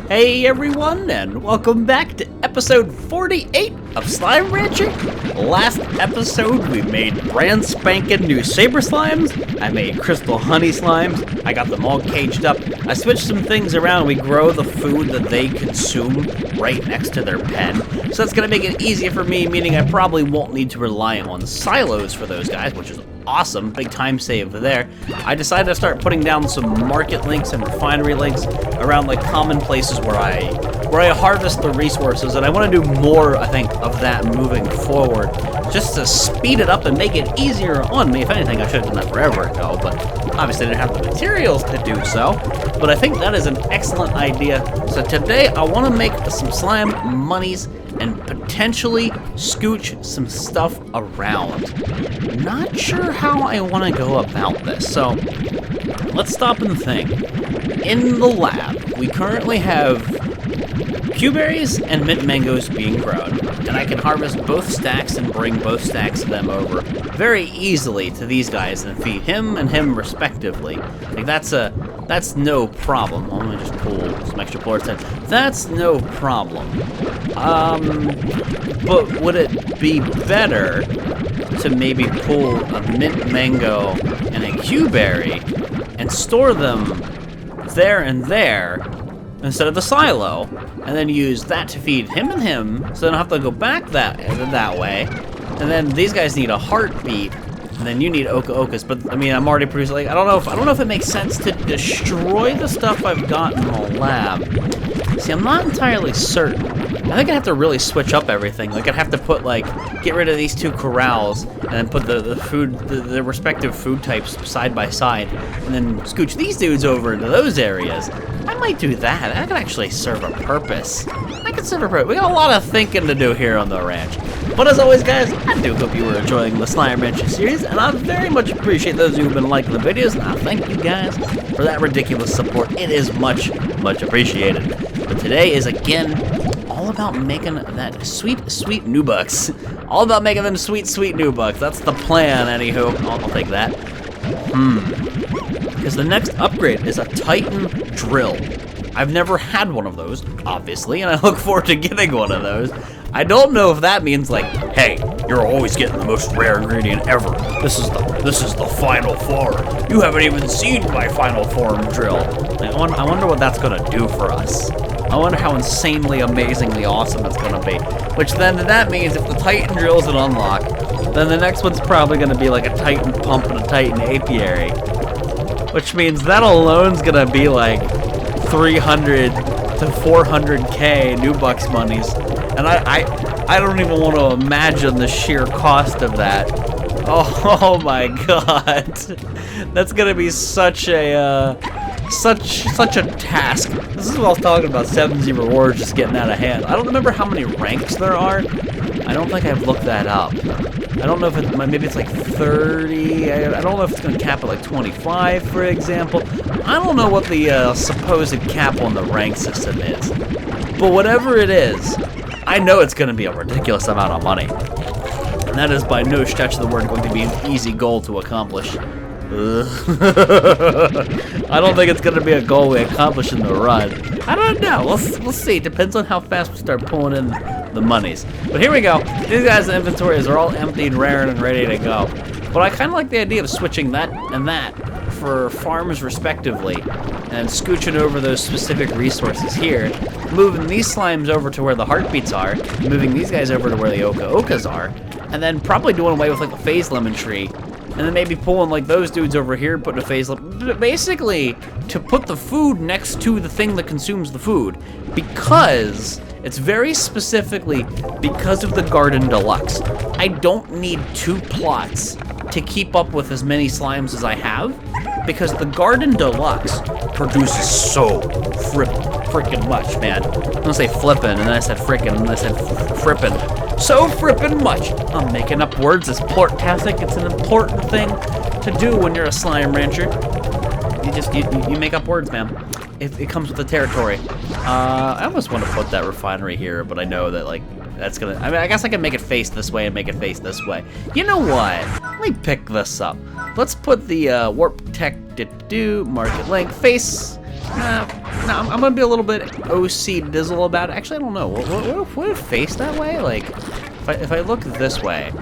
Hey everyone, and welcome back to episode 48 of Slime Rancher. Last episode we made brand spanking new saber slimes. I made crystal honey slimes. I got them all caged up. I switched some things around. We grow the food that they consume right next to their pen. So that's gonna make it easier for me, meaning I probably won't need to rely on silos for those guys, which is awesome. Big time save there. I decided to start putting down some market links and refinery links around like common places where I harvest the resources, and I want to do more, I think, of that moving forward, just to speed it up and make it easier on me. If anything, I should have done that forever ago, but obviously I didn't have the materials to do so. But I think that is an excellent idea. So today I want to make some slime monies and potentially scooch some stuff around. Not sure how I want to go about this, so let's stop and think. In the lab, we currently have Q-berries and mint mangoes being grown, and I can harvest both stacks and bring both stacks of them over very easily to these guys and feed him and him respectively. Like that's no problem. Let me just pull some extra plorts in. That's no problem. But would it be better to maybe pull a mint mango and a Q-berry and store them there and there instead of the silo, and then use that to feed him and him, so I don't have to go back that way. And then these guys need a heartbeat, and then you need okas. But I mean, I'm already producing. Like, I don't know if it makes sense to destroy the stuff I've got in the lab. See, I'm not entirely certain. I think I'd have to really switch up everything. Like, I'd have to put, like, get rid of these two corrals, and then put the respective food types side by side, and then scooch these dudes over into those areas. I might do that. That could actually serve a purpose. That could serve a purpose. We got a lot of thinking to do here on the ranch. But as always, guys, I do hope you were enjoying the Slime Rancher series, and I very much appreciate those of you who've been liking the videos, and I thank you guys for that ridiculous support. It is much, much appreciated. But today is, again, all about making that sweet, sweet new bucks. All about making them sweet, sweet new bucks. That's the plan, anywho. I'll take that. Because the next upgrade is a Titan drill. I've never had one of those, obviously, and I look forward to getting one of those. I don't know if that means like, hey, you're always getting the most rare ingredient ever. This is the final form. You haven't even seen my final form drill. I wonder what that's gonna do for us. I wonder how insanely, amazingly awesome it's gonna be. Which then that means if the Titan drill is an unlock, then the next one's probably gonna be like a Titan pump and a Titan apiary. Which means that alone's gonna be like 300 to 400k new bucks monies. And I don't even want to imagine the sheer cost of that. Oh my god. That's gonna be such a task. This is what I was talking about, 70 rewards just getting out of hand. I don't remember how many ranks there are. I don't think I've looked that up. I don't know if maybe it's like 30. I don't know if it's going to cap at like 25, for example. I don't know what the supposed cap on the rank system is. But whatever it is, I know it's going to be a ridiculous amount of money. And that is by no stretch of the word going to be an easy goal to accomplish. I don't think it's going to be a goal we accomplish in the run. I don't know. We'll see. It depends on how fast we start pulling in the monies. But here we go. These guys' inventories are all emptied, raring, and ready to go. But I kind of like the idea of switching that and that for farms respectively, and scooching over those specific resources here, moving these slimes over to where the heartbeats are, moving these guys over to where the okas are, and then probably doing away with like the phase lemon tree. And then maybe pulling like those dudes over here, putting a phase lemon. Basically, to put the food next to the thing that consumes the food. Because it's very specifically because of the Garden Deluxe. I don't need 2 plots to keep up with as many slimes as I have. Because the Garden Deluxe produces so frickin' much, man. I'm gonna say flippin', and then I said frickin', and then I said frippin'. So frippin' much. I'm making up words. It's plortastic. It's an important thing to do when you're a slime rancher. You make up words, man. It comes with the territory. I almost want to put that refinery here, but I know that like that's gonna. I mean, I guess I can make it face this way and make it face this way. You know what? Let me pick this up. Let's put the warp tech market link face No, I'm gonna be a little bit OC dizzle about it. Actually, I don't know. Would it face that way? Like, if I look this way,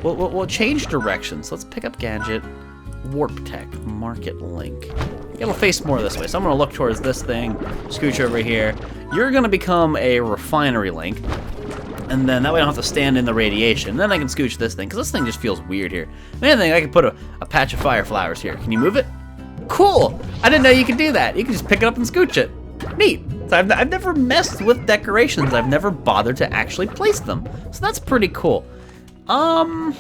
we'll change directions. Let's pick up gadget, warp tech, market link. It'll face more this way. So I'm gonna look towards this thing, scooch over here. You're gonna become a refinery link, and then that way I don't have to stand in the radiation. Then I can scooch this thing, because this thing just feels weird here. Another thing, I can put a patch of fire flowers here. Can you move it? Cool! I didn't know you could do that. You can just pick it up and scooch it. Neat. So I've never messed with decorations. I've never bothered to actually place them. So that's pretty cool. I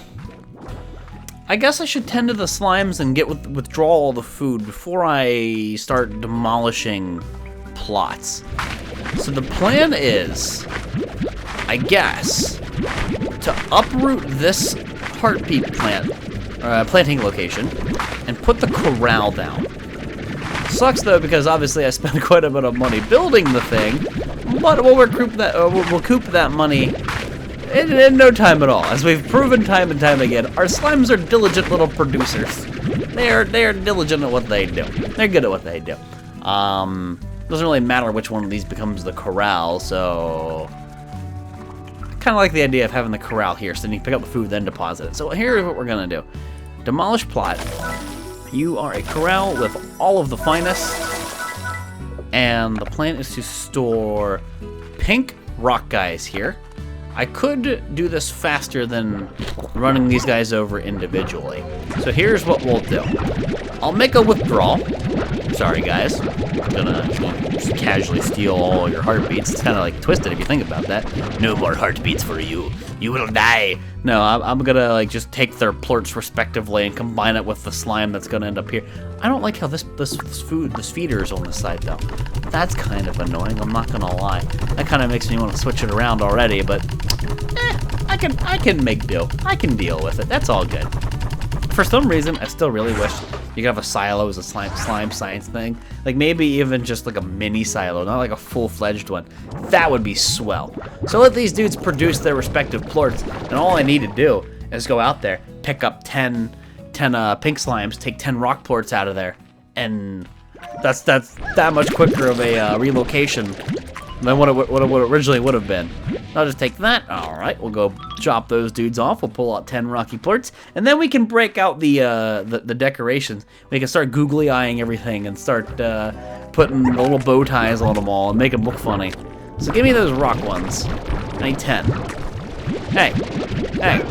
guess I should tend to the slimes and withdraw all the food before I start demolishing plots. So the plan is, I guess, to uproot this heartbeat planting location and put the corral down. Sucks though, because obviously I spent quite a bit of money building the thing, but we'll recoup that money in no time at all. As we've proven time and time again, our slimes are diligent little producers. They are diligent at what they do. They're good at what they do. Doesn't really matter which one of these becomes the corral, so I kind of like the idea of having the corral here, so then you can pick up the food, then deposit it. So here's what we're gonna do. Demolish plot. You are a corral with all of the finest, and the plan is to store pink rock guys here. I could do this faster than running these guys over individually. So here's what we'll do. I'll make a withdrawal. Sorry guys, I'm gonna just casually steal all your heartbeats. It's kind of like twisted if you think about that. No more heartbeats for you. You will die. No, I'm gonna like just take their plorts respectively and combine it with the slime that's gonna end up here. I don't like how this feeder is on this side though. That's kind of annoying, I'm not gonna lie. That kind of makes me want to switch it around already, but I can make do. I can deal with it. That's all good. For some reason, I still really wish you could have a silo as a slime science thing. Like maybe even just like a mini silo, not like a full-fledged one. That would be swell. So let these dudes produce their respective plorts, and all I need to do is go out there, pick up 10 pink slimes, take 10 rock plorts out of there, and that's that much quicker of a relocation than what it originally would have been. I'll just take that. All right, we'll go chop those dudes off. We'll pull out 10 rocky plorts, and then we can break out the decorations. We can start googly eyeing everything and start putting the little bow ties on them all and make them look funny. So give me those rock ones. I need 10. Hey,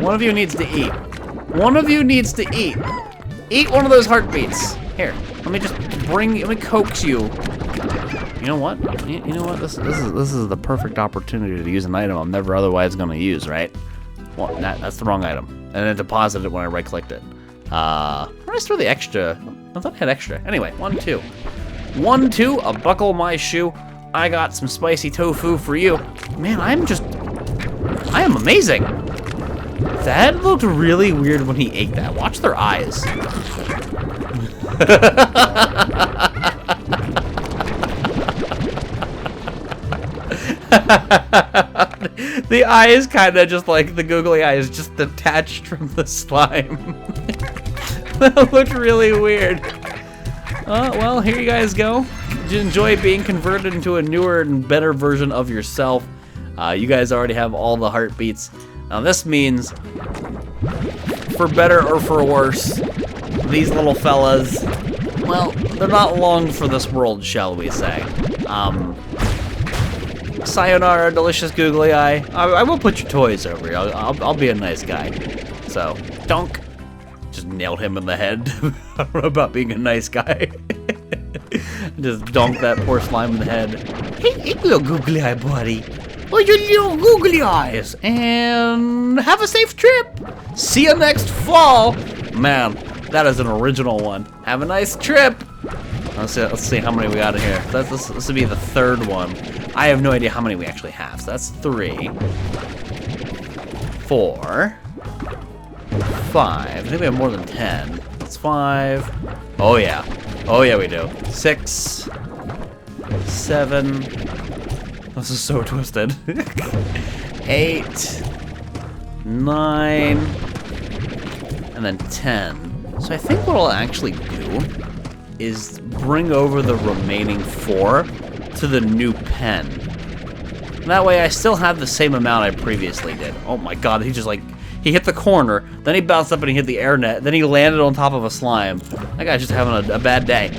one of you needs to eat. One of you needs to eat. Eat one of those heartbeats. Here, let me coax you. You know what? You know what? This is the perfect opportunity to use an item I'm never otherwise going to use, right? Well, that's the wrong item. And then deposit it when I right-clicked it. Where did I store the extra? I thought I had extra. Anyway, 1, 2. 1, 2, buckle my shoe. I got some spicy tofu for you. Man, I am amazing. That looked really weird when he ate that. Watch their eyes. The eye is kind of just like the googly eye is just detached from the slime. That looked really weird. Well, here you guys go. Did you enjoy being converted into a newer and better version of yourself? You guys already have all the heartbeats. Now this means, for better or for worse, these little fellas, well, they're not long for this world, shall we say. Sayonara, delicious googly eye. I will put your toys over here. I'll be a nice guy. So, donk. Just nailed him in the head. I don't know about being a nice guy. Just donk that poor slime in the head. Hey, little googly eye buddy. Oh, your little googly eyes. And have a safe trip. See you next fall. Man, that is an original one. Have a nice trip. Let's see how many we got in here. This will be the third one. I have no idea how many we actually have. So that's 3, 4, 5. I think we have more than 10. That's 5. Oh yeah. Oh yeah, we do. 6, 7. This is so twisted. 8, 9, and then 10. So I think what I'll actually do is bring over the remaining 4 to the new pen. That way I still have the same amount I previously did. Oh my god, he just like, he hit the corner, then he bounced up and he hit the air net, then he landed on top of a slime. That guy's just having a bad day.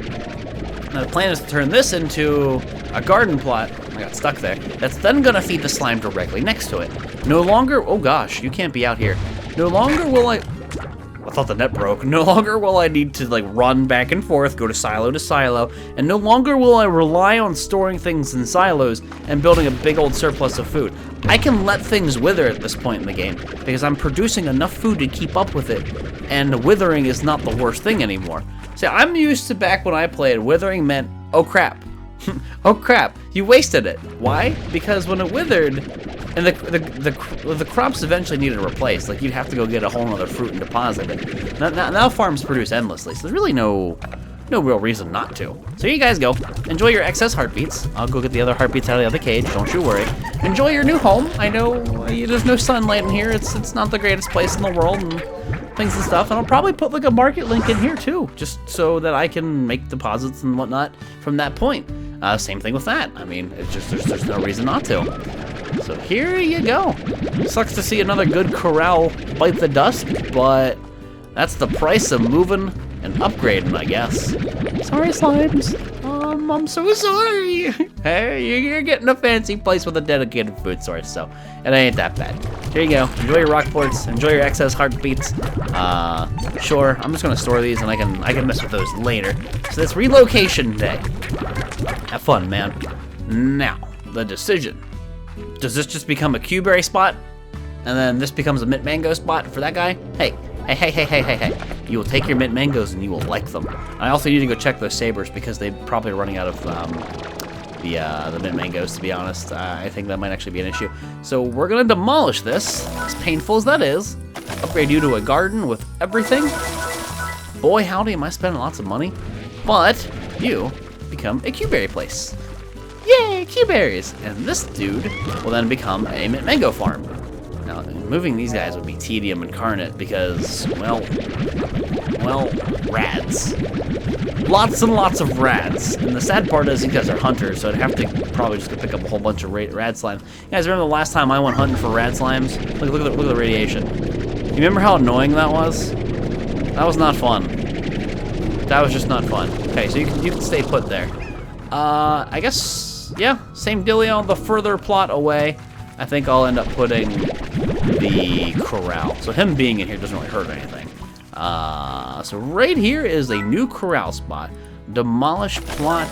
Now the plan is to turn this into a garden plot. I got stuck there. That's then gonna feed the slime directly next to it. No longer, oh gosh, you can't be out here. No longer will I thought the net broke. No longer will I need to like run back and forth, go to silo, and no longer will I rely on storing things in silos and building a big old surplus of food. I can let things wither at this point in the game because I'm producing enough food to keep up with it, and withering is not the worst thing anymore. See, I'm used to back when I played, withering meant, oh crap. Oh crap, you wasted it. Why? Because when it withered, and the crops eventually needed replaced. Like, you'd have to go get a whole other fruit and deposit it. Now farms produce endlessly, so there's really no real reason not to. So here you guys go. Enjoy your excess heartbeats. I'll go get the other heartbeats out of the other cage, don't you worry. Enjoy your new home. I know there's no sunlight in here. It's not the greatest place in the world and things and stuff. And I'll probably put like a market link in here too, just so that I can make deposits and whatnot from that point. Same thing with that. I mean, it's just there's no reason not to. So here you go. Sucks to see another good corral bite the dust, but that's the price of moving and upgrading, I guess. Sorry, slimes. I'm so sorry. Hey, you're getting a fancy place with a dedicated food source, so it ain't that bad. Here you go. Enjoy your rock boards. Enjoy your excess heartbeats. Sure, I'm just gonna store these, and I can mess with those later. So it's relocation day. Have fun, man. Now, the decision. Does this just become a Q-berry spot? And then this becomes a mint mango spot for that guy? Hey. You will take your mint mangoes and you will like them. I also need to go check those sabers because they're probably running out of the mint mangoes, to be honest. I think that might actually be an issue. So we're gonna demolish this, as painful as that is. Upgrade you to a garden with everything. Boy, howdy, am I spending lots of money. But you become a Q-berry place. Yay, Q-berries! And this dude will then become a mint mango farm. Now, moving these guys would be tedium incarnate because, well, rads. Lots and lots of rads. And the sad part is you guys are hunters, so I'd have to probably just go pick up a whole bunch of rad slimes. You guys remember the last time I went hunting for rad slimes? Look at the radiation. You remember how annoying that was? That was not fun. That was just not fun. Okay, so you can stay put there. I guess, yeah, same dealio. The further plot away, I think I'll end up putting the corral. So him being in here doesn't really hurt anything. So right here is a new corral spot. Demolish plot,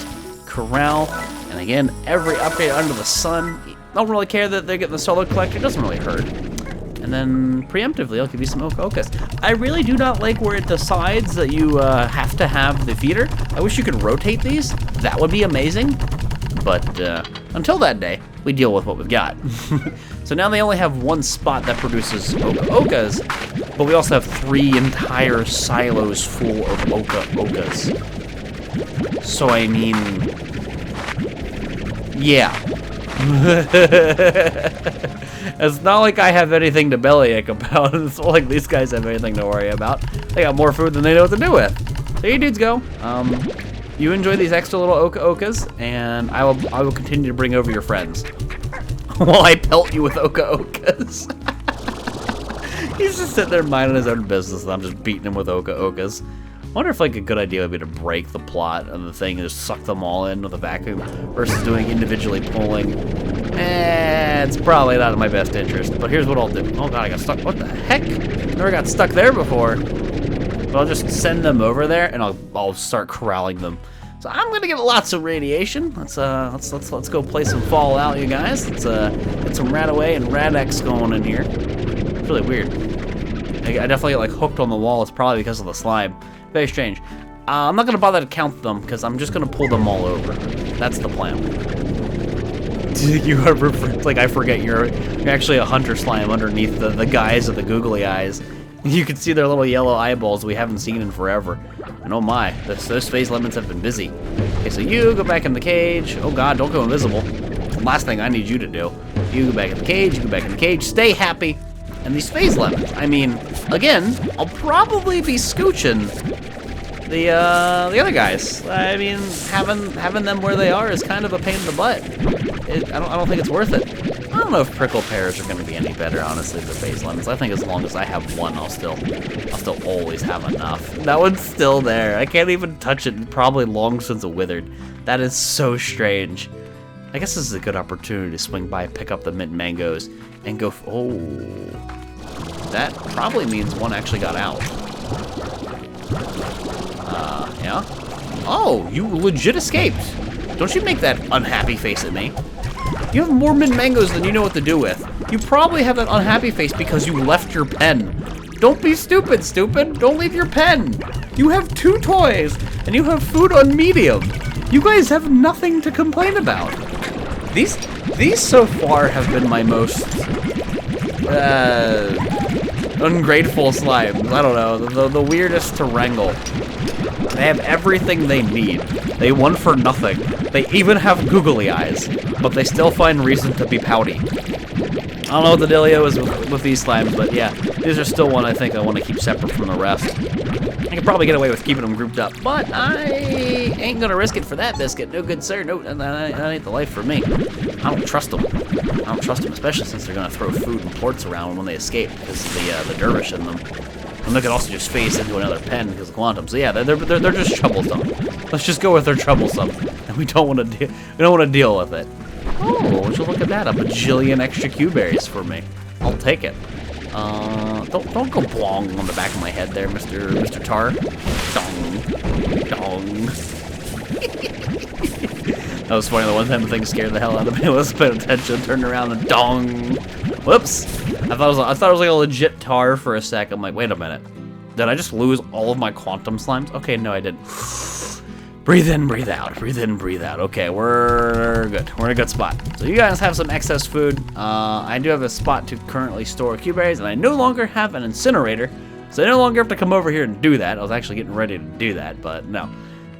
corral, and again, every upgrade under the sun. Don't really care that they're getting the solar collector, it doesn't really hurt. And then preemptively, I'll give you some okas. I really do not like where it decides that you have to have the feeder. I wish you could rotate these. That would be amazing. But until that day, we deal with what we've got. So now they only have one spot that produces okas, but we also have 3 entire silos full of okas. So I mean, yeah. It's not like I have anything to bellyache about. It's not like these guys have anything to worry about. They got more food than they know what to do with. So you dudes go. You enjoy these extra little okas, and I will continue to bring over your friends while I pelt you with okas. He's just sitting there minding his own business, and I'm just beating him with okas. I wonder if like a good idea would be to break the plot of the thing and just suck them all in with a vacuum versus doing individually pulling. It's probably not in my best interest, but here's what I'll do. Oh god, I got stuck. What the heck? Never got stuck there before. But I'll just send them over there and I'll start corralling them. So I'm gonna get lots of radiation. Let's go play some Fallout, you guys. Let's get some Radaway and Radex going in here. It's really weird. I definitely get like hooked on the wall. It's probably because of the slime. Very strange. I'm not gonna bother to count them because I'm just gonna pull them all over. That's the plan. You are like I forget you're actually a hunter slime underneath the guise of the googly eyes. You can see their little yellow eyeballs we haven't seen in forever. And oh my, those phase lemons have been busy. Okay, so you go back in the cage. Oh god, don't go invisible. Last thing I need you to do. You go back in the cage, you go back in the cage, stay happy. And these phase lemons, I mean, again, I'll probably be scooching the other guys. I mean, having them where they are is kind of a pain in the butt. I don't think it's worth it. I don't know if prickle pears are going to be any better, honestly, than base lemons. I think as long as I have one, I'll still always have enough. That one's still there. I can't even touch it. Probably long since it withered. That is so strange. I guess this is a good opportunity to swing by, pick up the mint mangoes, and go. Oh, that probably means one actually got out. Yeah. Oh, you legit escaped. Don't you make that unhappy face at me. You have more mint mangoes than you know what to do with. You probably have that unhappy face because you left your pen. Don't be stupid, stupid. Don't leave your pen. You have 2 toys, and you have food on medium. You guys have nothing to complain about. These so far have been my most ungrateful slimes. I don't know, the weirdest to wrangle. They have everything they need. They won for nothing. They even have googly eyes, but they still find reason to be pouty. I don't know what the dealio is with these slimes, but yeah, these are still one I think I want to keep separate from the rest. I could probably get away with keeping them grouped up, but I ain't gonna risk it for that biscuit. No good, sir. No, that ain't the life for me. I don't trust them. I don't trust them, especially since they're gonna throw food and plorts around when they escape because of the dervish in them. And they could also just phase into another pen because of quantum. So yeah, they're just troublesome. Let's just go with they're troublesome, and we don't want to deal with it. Oh, would you look at that? A bajillion extra Q-berries for me. I'll take it. Don't go blong on the back of my head there, Mr. Tar. Dong. Dong. That was funny. The one time the thing scared the hell out of me. I wasn't paying attention, turned around and dong. Whoops. I thought it was like a legit tar for a sec. I'm like, wait a minute. Did I just lose all of my quantum slimes? Okay, no, I didn't. Breathe in, breathe out. Breathe in, breathe out. Okay, we're good. We're in a good spot. So you guys have some excess food. I do have a spot to currently store Q-berries, and I no longer have an incinerator, so I no longer have to come over here and do that. I was actually getting ready to do that, but no.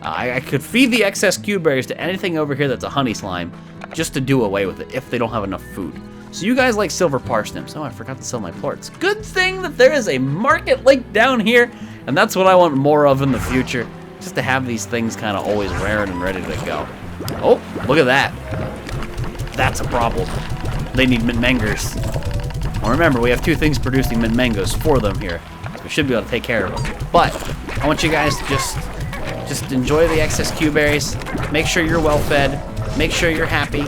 I could feed the excess Q-berries to anything over here that's a honey slime, just to do away with it if they don't have enough food. So you guys like silver parsnips. Oh, I forgot to sell my plorts. Good thing that there is a market link down here, and that's what I want more of in the future. Just to have these things kind of always rare and ready to go. Oh, look at that. That's a problem. They need mint mangoes. Well, remember, we have 2 things producing mint mangoes for them here. So we should be able to take care of them. But I want you guys to just enjoy the excess Q-berries. Make sure you're well fed. Make sure you're happy.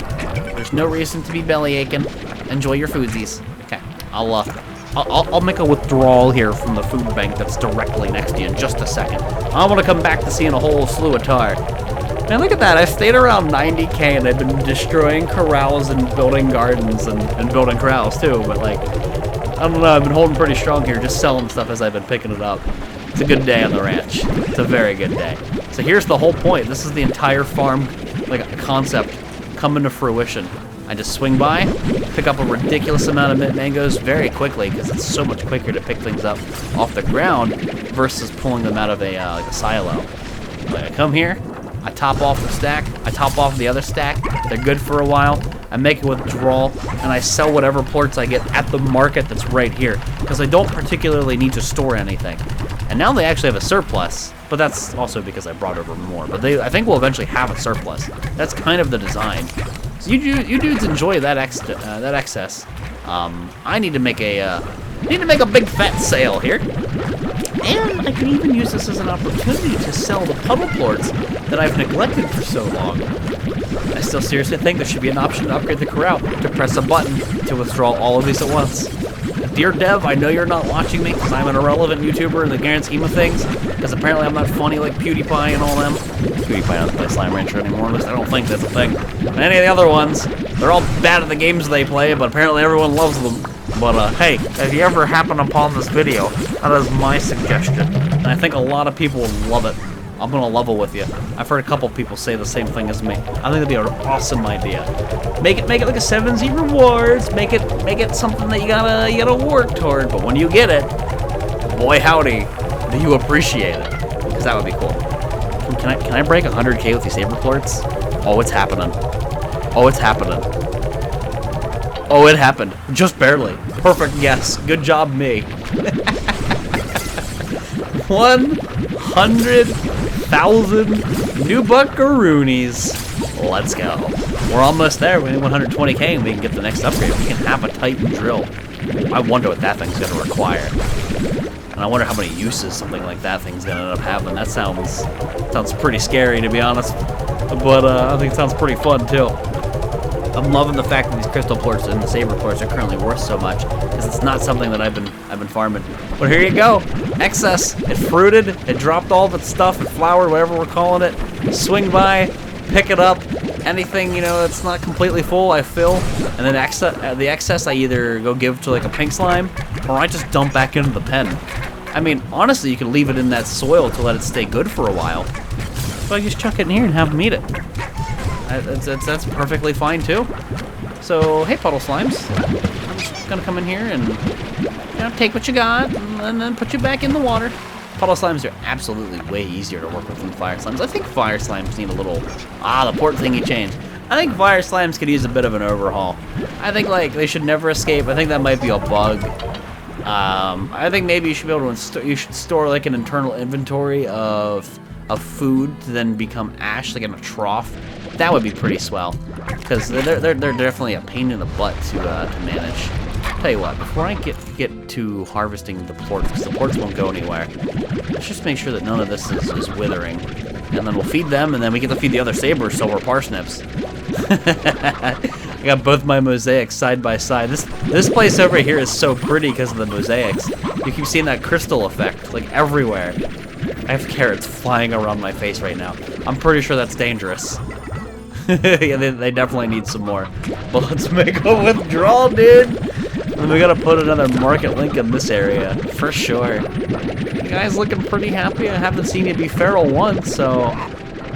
There's no reason to be belly aching. Enjoy your foodsies. Okay, I'll make a withdrawal here from the food bank that's directly next to you in just a second. I want to come back to seeing a whole slew of tar. Man, look at that. I stayed around 90k and I've been destroying corrals and building gardens and building corrals too, but like, I don't know, I've been holding pretty strong here, just selling stuff as I've been picking it up. It's a good day on the ranch. It's a very good day. So here's the whole point. This is the entire farm, like a concept, coming to fruition. I just swing by, pick up a ridiculous amount of mint mangoes very quickly because it's so much quicker to pick things up off the ground versus pulling them out of a like a silo. Like I come here, I top off the stack, I top off the other stack. They're good for a while. I make a withdrawal, and I sell whatever plorts I get at the market that's right here because I don't particularly need to store anything. And now they actually have a surplus, but that's also because I brought over more. But I think we'll eventually have a surplus. That's kind of the design. So you dudes enjoy that excess. I need to make a big fat sale here, and I can even use this as an opportunity to sell the puddle plorts that I've neglected for so long. I still seriously think there should be an option to upgrade the corral to press a button to withdraw all of these at once. Dear Dev, I know you're not watching me because I'm an irrelevant YouTuber in the grand scheme of things, because apparently I'm not funny like PewDiePie and all them. PewDiePie doesn't play Slime Rancher anymore, at least I don't think that's a thing. And any of the other ones, they're all bad at the games they play, but apparently everyone loves them. But hey, if you ever happen upon this video, that is my suggestion. And I think a lot of people will love it. I'm gonna level with you. I've heard a couple people say the same thing as me. I think that'd be an awesome idea. Make it like a 7Z rewards. Make it something that you gotta work toward. But when you get it, boy howdy, do you appreciate it? Because that would be cool. Can I break 100k with these saber plorts? Oh, it's happening. Oh, it's happening. Oh, it happened. Just barely. Perfect guess. Good job, me. 100,000 new buckaroonies. Let's go. We're almost there. We need 120k and we can get the next upgrade. We can have a Titan drill. I wonder what that thing's going to require. And I wonder how many uses something like that thing's going to end up having. That sounds pretty scary, to be honest. But I think it sounds pretty fun, too. I'm loving the fact that these crystal plorts and the saber plorts are currently worth so much, because it's not something that I've been farming. But here you go, excess. It fruited. It dropped all of its stuff. It flowered, whatever we're calling it. Swing by, pick it up. Anything that's not completely full, I fill, and then the excess I either go give to like a pink slime, or I just dump back into the pen. I mean, honestly, you can leave it in that soil to let it stay good for a while. So I just chuck it in here and have them eat it. That's perfectly fine too. So, hey puddle slimes, I'm just gonna come in here and take what you got and then put you back in the water. Puddle slimes are absolutely way easier to work with than fire slimes. I think fire slimes need a little, the port thingy changed. I think fire slimes could use a bit of an overhaul. I think they should never escape. I think that might be a bug. I think maybe you should be able to you should store like an internal inventory of food to then become ash, like in a trough. That would be pretty swell, because they're definitely a pain in the butt to manage. Tell you what, before I get to harvesting the plorts, because the plorts won't go anywhere, let's just make sure that none of this is withering, and then we'll feed them, and then we get to feed the other sabers, so we're parsnips. I got both my mosaics side by side. This place over here is so pretty because of the mosaics. You keep seeing that crystal effect, like everywhere. I have carrots flying around my face right now. I'm pretty sure that's dangerous. Yeah, they definitely need some more. But let's make a withdrawal, dude. And we gotta put another market link in this area, for sure. You guys looking pretty happy. I haven't seen you be feral once, so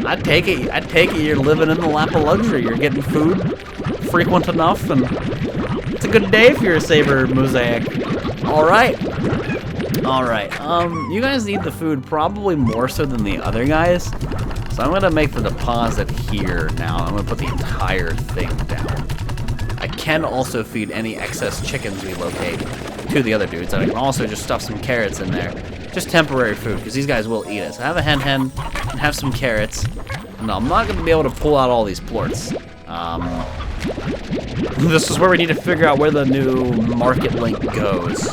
I'd take it you're living in the lap of luxury. You're getting food frequent enough, and it's a good day if you're a saber mosaic. Alright. You guys need the food probably more so than the other guys. So I'm gonna make the deposit here now. I'm gonna put the entire thing down. I can also feed any excess chickens we locate to the other dudes, and I can also just stuff some carrots in there. Just temporary food, because these guys will eat it. So have a hen and have some carrots. No, I'm not gonna be able to pull out all these plorts. This is where we need to figure out where the new market link goes.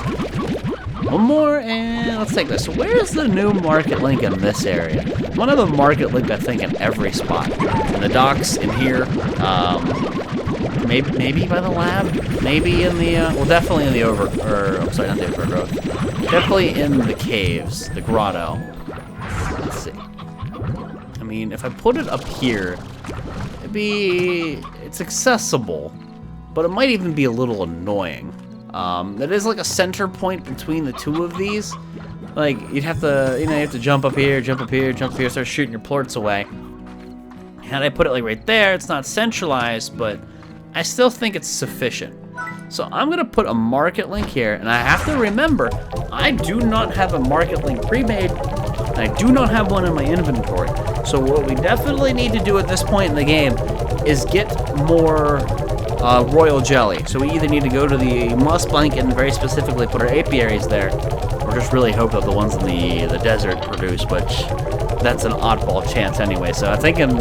One more, and let's take this. So where's the new market link in this area? I want to have a market link, I think, in every spot. In the docks, in here, maybe by the lab, maybe in the, well, definitely in the I'm sorry, not the overgrowth. Definitely in the caves, the grotto. Let's see. I mean, if I put it up here, it's accessible, but it might even be a little annoying. That is like a center point between the two of these. Like, you'd have to, you have to jump up here, jump up here, jump up here, start shooting your plorts away. Had I put it like right there, it's not centralized, but I still think it's sufficient. So I'm gonna put a market link here, and I have to remember, I do not have a market link pre-made, and I do not have one in my inventory. So what we definitely need to do at this point in the game is get more royal jelly. So we either need to go to the moss blanket and very specifically put our apiaries there, or just really hope that the ones in the desert produce, which that's an oddball chance anyway. So I'm thinking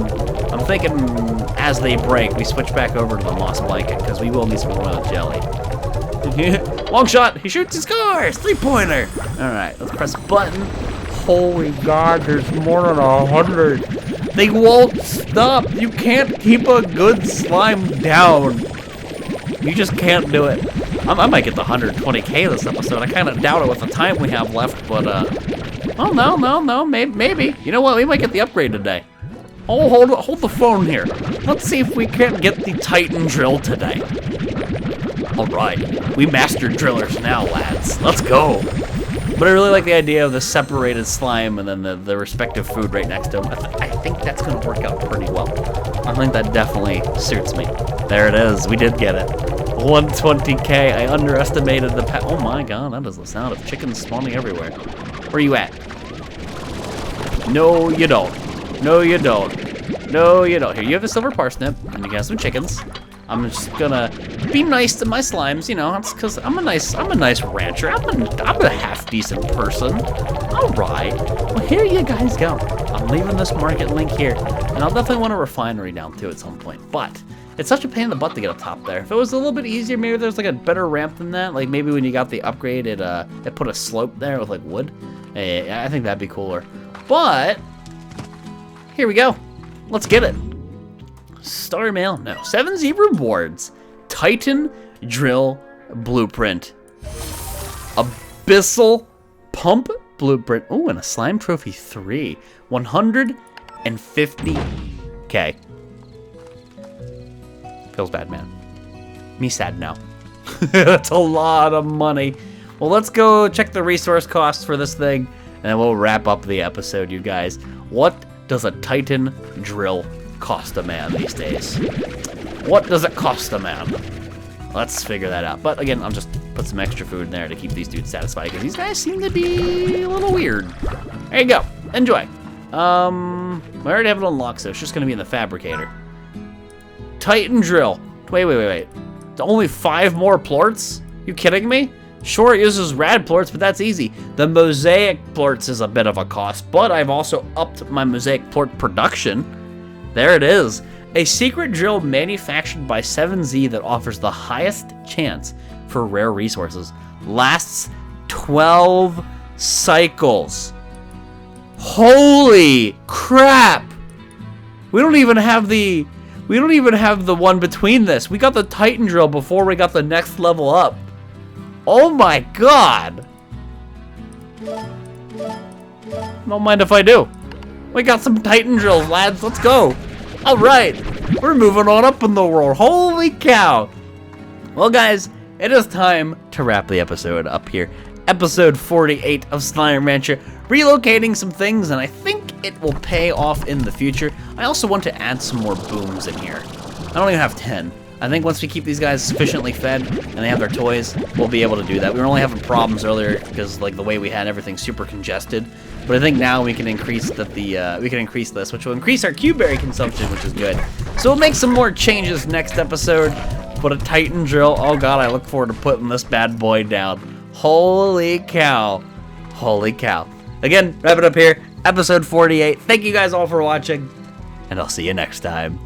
as they break, we switch back over to the moss blanket, because we will need some royal jelly. Long shot, he shoots, he scores! 3-pointer! Alright, let's press button. Holy God, there's more than 100. They won't stop. You can't keep a good slime down. You just can't do it. I might get the 120k this episode. I kind of doubt it with the time we have left, but, oh, no, maybe. You know what? We might get the upgrade today. Oh, hold the phone here. Let's see if we can't get the Titan drill today. All right, we mastered drillers now, lads. Let's go. But I really like the idea of the separated slime and then the respective food right next to them. I think that's going to work out pretty well. I think that definitely suits me. There it is. We did get it. 120k. I underestimated the oh my God, that is the sound of chickens spawning everywhere. Where you at? No, you don't. No, you don't. No, you don't. Here, you have a silver parsnip, and you got some chickens. I'm just gonna be nice to my slimes, you know, that's because I'm a nice rancher. I'm a half decent person. All right. Well, here you guys go. I'm leaving this market link here, and I'll definitely want a refinery down too at some point. But it's such a pain in the butt to get up top there. If it was a little bit easier, maybe there's like a better ramp than that. Like maybe when you got the upgrade, it put a slope there with like wood. I think that'd be cooler. But here we go. Let's get it. Star mail? No. 7Z rewards. Titan drill blueprint. Abyssal pump blueprint. Oh, and a slime trophy 3. 150k. Feels bad, man. Me sad now. That's a lot of money. Well, let's go check the resource costs for this thing, and then we'll wrap up the episode, you guys. What does a Titan drill cost a man these days? What does it cost a man? Let's figure that out. But again, I'll just put some extra food in there to keep these dudes satisfied, because these guys seem to be a little weird. There you go. Enjoy. We already have it unlocked, so it's just going to be in the fabricator. Titan drill. Wait. Only 5 more plorts? You kidding me? Sure, it uses rad plorts, but that's easy. The mosaic plorts is a bit of a cost, but I've also upped my mosaic plort production. There it is. A secret drill manufactured by 7Z that offers the highest chance for rare resources. Lasts 12 cycles. Holy crap! We don't even have the one between this. We got the Titan drill before we got the next level up. Oh my god! Don't mind if I do. We got some Titan drills, lads. Let's go. All right, we're moving on up in the world. Holy cow! Well, guys, it is time to wrap the episode up here. Episode 48 of Slime Rancher. Relocating some things, and I think it will pay off in the future. I also want to add some more booms in here. I don't even have 10. I think once we keep these guys sufficiently fed and they have their toys, we'll be able to do that. We were only having problems earlier because like the way we had everything super congested. But I think now we can increase this, which will increase our Q-berry consumption, which is good. So we'll make some more changes next episode. But a Titan drill, oh god, I look forward to putting this bad boy down. Holy cow. Holy cow. Again, wrap it up here. Episode 48. Thank you guys all for watching, and I'll see you next time.